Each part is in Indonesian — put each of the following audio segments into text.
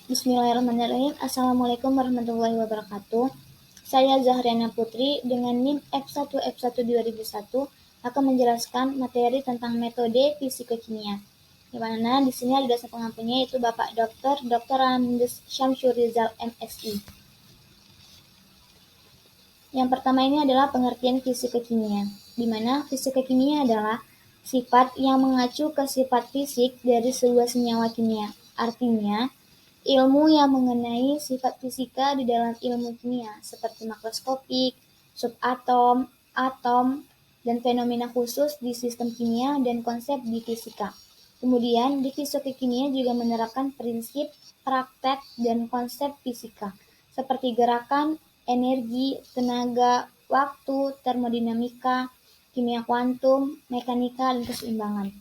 Bismillahirrahmanirrahim. Assalamualaikum warahmatullahi wabarakatuh. Saya Zahriana Putri dengan NIM F1F1 2001 akan menjelaskan materi tentang metode fisika kimia. Di mana di sini ada dosen pengampunya yaitu Bapak Dr. Andes Syamsurizal MSI. Yang pertama ini adalah pengertian fisika kimia, di mana fisika kimia adalah sifat yang mengacu ke sifat fisik dari sebuah senyawa kimia. Artinya, ilmu yang mengenai sifat fisika di dalam ilmu kimia, seperti makroskopik, subatom, atom, dan fenomena khusus di sistem kimia dan konsep di fisika. Kemudian, di fisika kimia juga menerapkan prinsip, praktek, dan konsep fisika, seperti gerakan, energi, tenaga, waktu, termodinamika, kimia kuantum, mekanika, dan keseimbangan.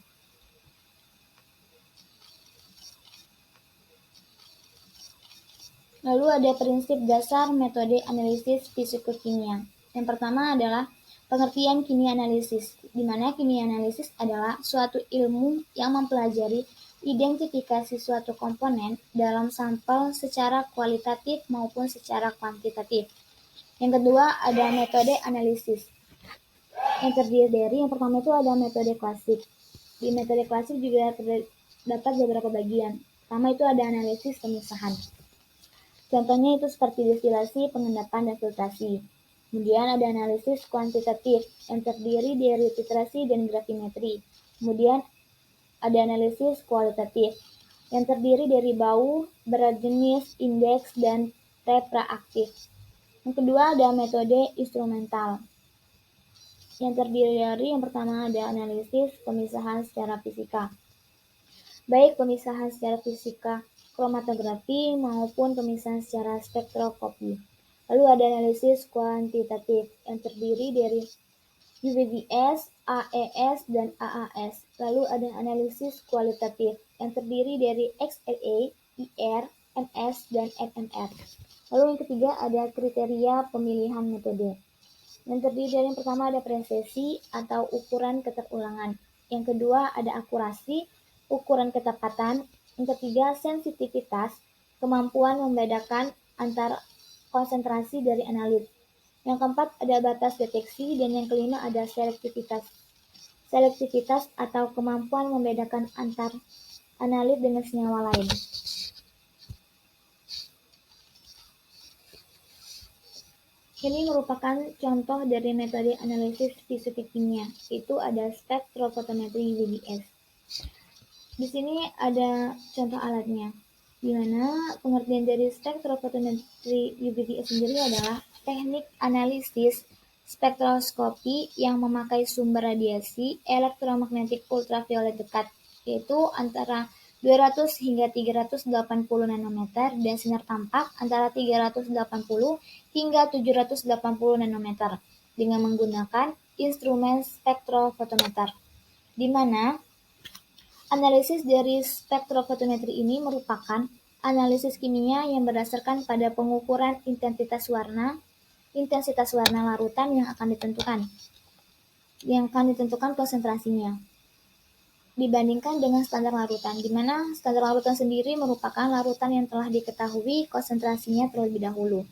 Lalu ada prinsip dasar metode analisis fisikokimia. Yang pertama adalah pengertian kimia analisis, di mana kimia analisis adalah suatu ilmu yang mempelajari identifikasi suatu komponen dalam sampel secara kualitatif maupun secara kuantitatif. Yang kedua ada metode analisis, yang terdiri dari yang pertama itu ada metode klasik. Di metode klasik juga terdapat beberapa bagian. Pertama itu ada analisis pemisahan. Contohnya itu seperti destilasi, pengendapan, dan filtrasi. Kemudian ada analisis kuantitatif yang terdiri dari titrasi dan gravimetri. Kemudian ada analisis kualitatif yang terdiri dari bau, berat jenis, indeks, dan reaktif. Yang kedua ada metode instrumental yang terdiri dari yang pertama ada analisis pemisahan secara fisika. Baik pemisahan secara fisika kromatografi maupun pemisahan secara spektroskopi. Lalu ada analisis kuantitatif yang terdiri dari UVBS, AES, dan AAS. Lalu ada analisis kualitatif yang terdiri dari XRA, IR, MS, dan MMR. Lalu yang ketiga ada kriteria pemilihan metode. Yang terdiri dari yang pertama ada presisi atau ukuran keterulangan. Yang kedua ada akurasi, ukuran ketepatan. Yang ketiga sensitivitas, kemampuan membedakan antara konsentrasi dari analit. Yang keempat ada batas deteksi dan yang kelima ada selektivitas. Selektivitas atau kemampuan membedakan antar analit dengan senyawa lain. Ini merupakan contoh dari metode analisis fisika kimia, itu ada spektrofotometri UVBS. Di sini ada contoh alatnya, di mana pengertian dari spektrofotometri UVBS sendiri adalah teknik analisis spektroskopi yang memakai sumber radiasi elektromagnetik ultraviolet dekat, yaitu antara 200 hingga 380 nanometer dan sinar tampak antara 380 hingga 780 nanometer dengan menggunakan instrumen spektrofotometer, di mana analisis dari spektrofotometri ini merupakan analisis kimia yang berdasarkan pada pengukuran intensitas warna larutan yang akan ditentukan konsentrasinya dibandingkan dengan standar larutan, di mana standar larutan sendiri merupakan larutan yang telah diketahui konsentrasinya terlebih dahulu.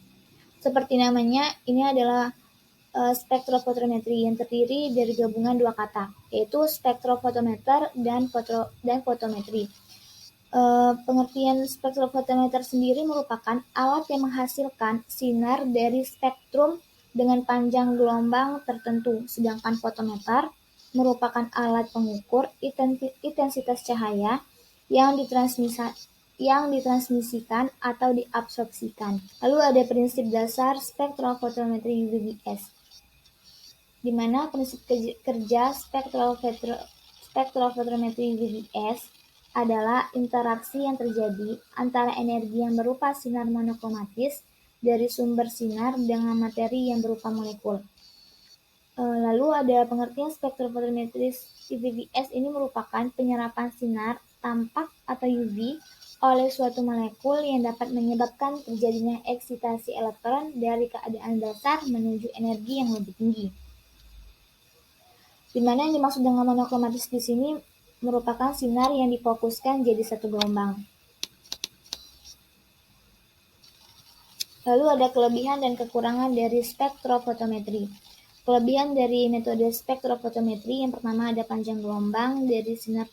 Seperti namanya, ini adalah spektrofotometri yang terdiri dari gabungan dua kata, yaitu spektrofotometer dan fotometri. Pengertian spektrofotometer sendiri merupakan alat yang menghasilkan sinar dari spektrum dengan panjang gelombang tertentu, sedangkan fotometer merupakan alat pengukur intensitas cahaya yang ditransmisikan atau diabsorpsikan. Lalu ada prinsip dasar spektrofotometri UVBS, di mana prinsip kerja spektrofotometri UVBS adalah interaksi yang terjadi antara energi yang berupa sinar monokromatis dari sumber sinar dengan materi yang berupa molekul. Lalu ada pengertian spektrofotometri UVBS ini merupakan penyerapan sinar tampak atau UV oleh suatu molekul yang dapat menyebabkan terjadinya eksitasi elektron dari keadaan dasar menuju energi yang lebih tinggi. Di mana yang dimaksud dengan monokromatis di sini merupakan sinar yang difokuskan jadi satu gelombang. Lalu ada kelebihan dan kekurangan dari spektrofotometri. Kelebihan dari metode spektrofotometri yang pertama ada panjang gelombang dari sinar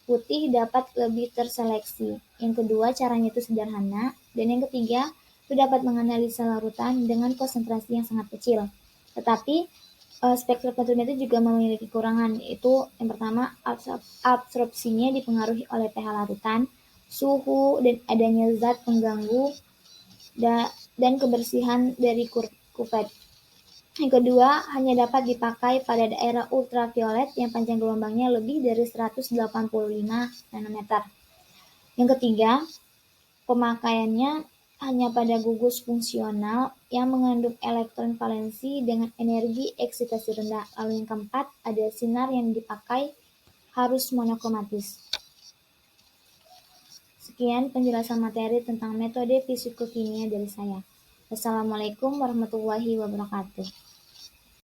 putih dapat lebih terseleksi. Yang kedua, caranya itu sederhana. Dan yang ketiga, itu dapat menganalisa larutan dengan konsentrasi yang sangat kecil. Tetapi, spektrofotometri juga memiliki kekurangan, yaitu yang pertama, absorpsinya dipengaruhi oleh pH larutan, suhu, dan adanya zat pengganggu, dan kebersihan dari kuvet. Yang kedua, hanya dapat dipakai pada daerah ultraviolet yang panjang gelombangnya lebih dari 185 nanometer. Yang ketiga, pemakaiannya hanya pada gugus fungsional yang mengandung elektron valensi dengan energi eksitasi rendah. Lalu yang keempat, ada sinar yang dipakai harus monokromatis. Sekian penjelasan materi tentang metode fisikokimia dari saya. Wassalamualaikum warahmatullahi wabarakatuh.